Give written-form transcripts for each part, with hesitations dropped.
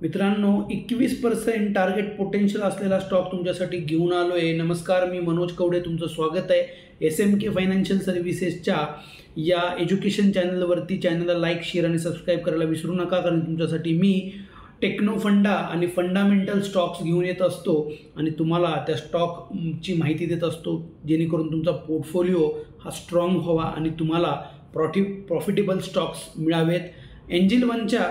मित्रांनो 21% target potential असलेला stock तुमच्यासाठी घेऊन आलो आहे। नमस्कार, मी मनोज कवडे, तुमचं स्वागत आहे SMK फायनान्शियल सर्व्हिसेसच्या या एज्युकेशन चॅनलवरती। चॅनलला लाईक, शेअर आणि सबस्क्राईब करायला विसरू नका, कारण तुमच्यासाठी मी टेक्नो फंडा आणि फंडामेंटल स्टॉक्स घेऊन येत असतो आणि तुम्हाला त्या स्टॉकची माहिती देत असतो, जेणेकरून तुमचा पोर्टफोलिओ हा स्ट्रॉंग व्हावा आणि तुम्हाला प्रॉफिटेबल स्टॉक्स मिळावेत। एंजल वनच्या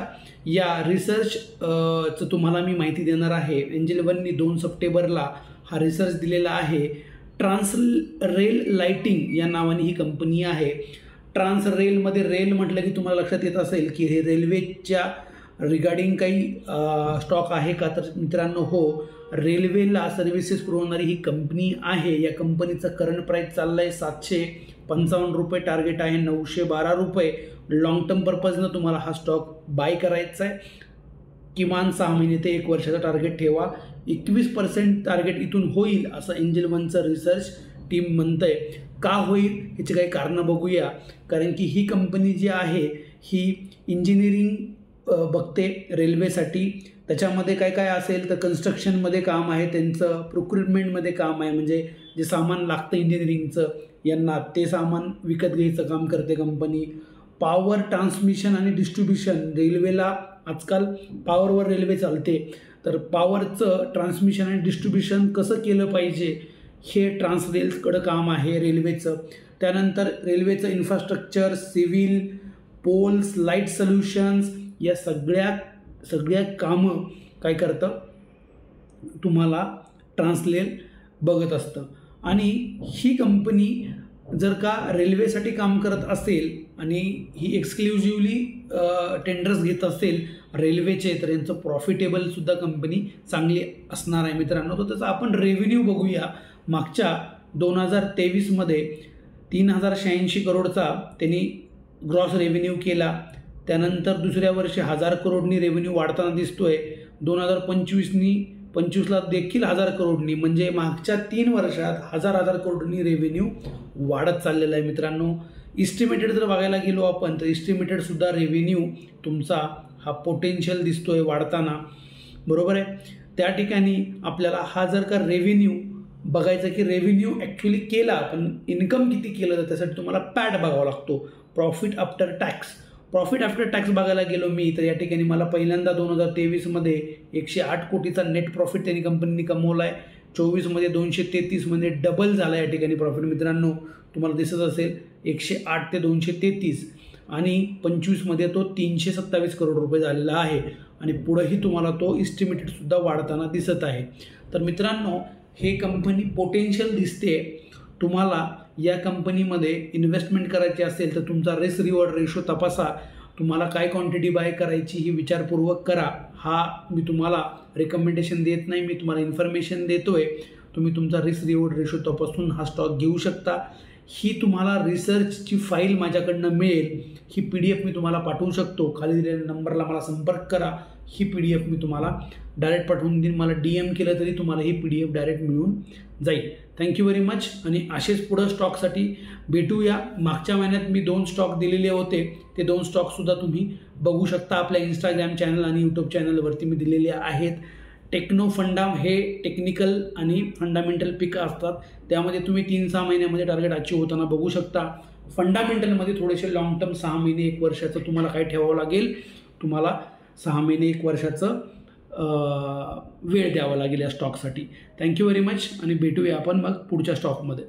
या रिसर्चचं तुम्हाला मी माहिती देणार आहे। एंजल वननी 2 सप्टेंबरला हा रिसर्च दिलेला आहे। ट्रान्सरेल लाइटिंग या नावाने ही कंपनी आहे। ट्रान्सरेलमध्ये रेल म्हटलं की तुम्हाला लक्षात येत असेल की हे रेल्वेच्या रिगार्डिंग काही स्टॉक आहे का, तर मित्रांनो हो, रेल्वेला सर्व्हिसेस पुरवणारी ही कंपनी आहे। या कंपनीचं करंट प्राईस चाललं आहे 755 रुपये, टार्गेट आहे 912 रुपये। लॉंग टर्म पर्पजनं तुम्हाला हा स्टॉक बाय करायचा आहे। किमान 6 महिने ते 1 वर्षाचा टार्गेट ठेवा। 21% टार्गेट इथून होईल असं एंजल वनचं रिसर्च टीम म्हणतंय। का होईल ह्याची काही कारणं बघूया, कारण की ही कंपनी जी आहे ही इंजिनिअरिंग बघते रेल्वेसाठी। त्याच्यामध्ये काय काय असेल तर कन्स्ट्रक्शनमध्ये काम आहे त्यांचं, प्रोक्युरमेंटमध्ये काम आहे, म्हणजे जे सामान लागतं इंजिनिअरिंगचं यांना ते सामान विकत घ्यायचं काम करते कंपनी। पॉवर ट्रान्समिशन आणि डिस्ट्रीब्युशन, रेल्वेला आजकाल पॉवरवर रेल्वे चालते, तर पॉवरचं ट्रान्समिशन आणि डिस्ट्रीब्युशन कसं केलं पाहिजे हे ट्रान्सरेलकडं काम आहे रेल्वेचं। त्यानंतर रेल्वेचं infrastructure, civil, poles, light solutions या सगळ्या कामं काय करतं तुम्हाला ट्रान्सरेल बघत असतं। आणि ही कंपनी जर का रेल्वेसाठी काम करत असेल आणि ही एक्सक्लुझिव्हली टेंडर्स घेत असेल रेल्वेचे, तर यांचं प्रॉफिटेबलसुद्धा कंपनी चांगली असणार आहे मित्रांनो। तर त्याचा आपण रेव्हेन्यू बघूया। मागच्या 2023मध्ये 3086 करोडचा त्यांनी ग्रॉस रेव्हेन्यू केला। त्यानंतर दुसऱ्या वर्षी 1000 करोडनी रेव्हेन्यू वाढताना दिसतोय। 2025ला देखील 1000 करोडनी, म्हणजे मागच्या 3 वर्षात 1000 करोडनी रेव्हेन्यू वाढत चाललेला आहे मित्रांनो। इस्टिमेटेड जर बघायला गेलो आपण तर इस्टिमेटेडसुद्धा रेव्हेन्यू तुमचा हा पोटेन्शियल दिसतोय वाढताना, बरोबर आहे। त्या ठिकाणी आपल्याला हा जर का रेव्हेन्यू बघायचा की रेव्हेन्यू ॲक्च्युली केला, पण इन्कम किती केलं, तर त्यासाठी तुम्हाला पॅट बघावा लागतो, profit after tax. Profit after tax बघायला गेलो मी तर या ठिकाणी मला पहिल्यांदा 2023मध्ये 108 कोटीचा नेट प्रॉफिट त्यांनी कंपनीने कमवला आहे। 24मध्ये 233 डबल झाला या ठिकाणी प्रॉफिट मित्रांनो, तुम्हाला दिसत असेल 108 ते 233, आणि 25मध्ये तो 327 करोड रुपये झालेला आहे, आणि पुढेही तुम्हाला तो इस्टिमेटेडसुद्धा वाढताना दिसत आहे। तर मित्रांनो हे कंपनी पोटेन्शियल दिसते। तुम्हाला या कंपनीमध्ये इन्व्हेस्टमेंट करायची असेल तर तुमचा रिस्क रिवॉर्ड रेशो तपासा। तुम्हाला काय क्वांटिटी बाय करायची ही विचारपूर्वक करा। हा मी तुम्हाला रेकमेंडेशन देत नाही, मी तुम्हाला इन्फॉर्मेशन देतोय। तुम्ही तुमचा रिस्क रिवॉर्ड रेशो तपासून हा स्टॉक घेऊ शकता। ही तुम्हाला रिसर्चची फाईल माझ्याकडनं मिळेल, ही PDF मी तुम्हाला पाठवू शकतो। खाली दिलेल्या नंबरला मला संपर्क करा, ही PDF मी तुम्हाला डायरेक्ट पाठवून देईन। मला DM केलं तरी तुम्हाला ही PDF डायरेक्ट मिळून जाईल। थँक्यू व्हेरी मच, आणि असेच पुढं स्टॉकसाठी भेटूया। मागच्या महिन्यात मी 2 स्टॉक दिलेले होते, ते 2 स्टॉकसुद्धा तुम्ही बघू शकता। आपल्या इंस्टाग्राम चॅनल आणि यूट्यूब चॅनलवरती मी दिलेले आहेत। टेक्नो फंडा हे टेक्निकल आणि फंडामेंटल पिक असतात, त्यामध्ये तुम्ही 3-6 महिन्यामध्ये टार्गेट अचीव होताना बघू शकता। फंडामेंटलमध्ये थोडेसे लॉंग टर्म 6 महिने 1 वर्षाचं तुम्हाला काय ठेवावं लागेल, तुम्हाला 6 महिने 1 वर्षाचं वेळ द्यावा लागेल या स्टॉकसाठी। थँक्यू व्हेरी मच, आणि भेटूया आपण मग पुढच्या स्टॉकमध्ये।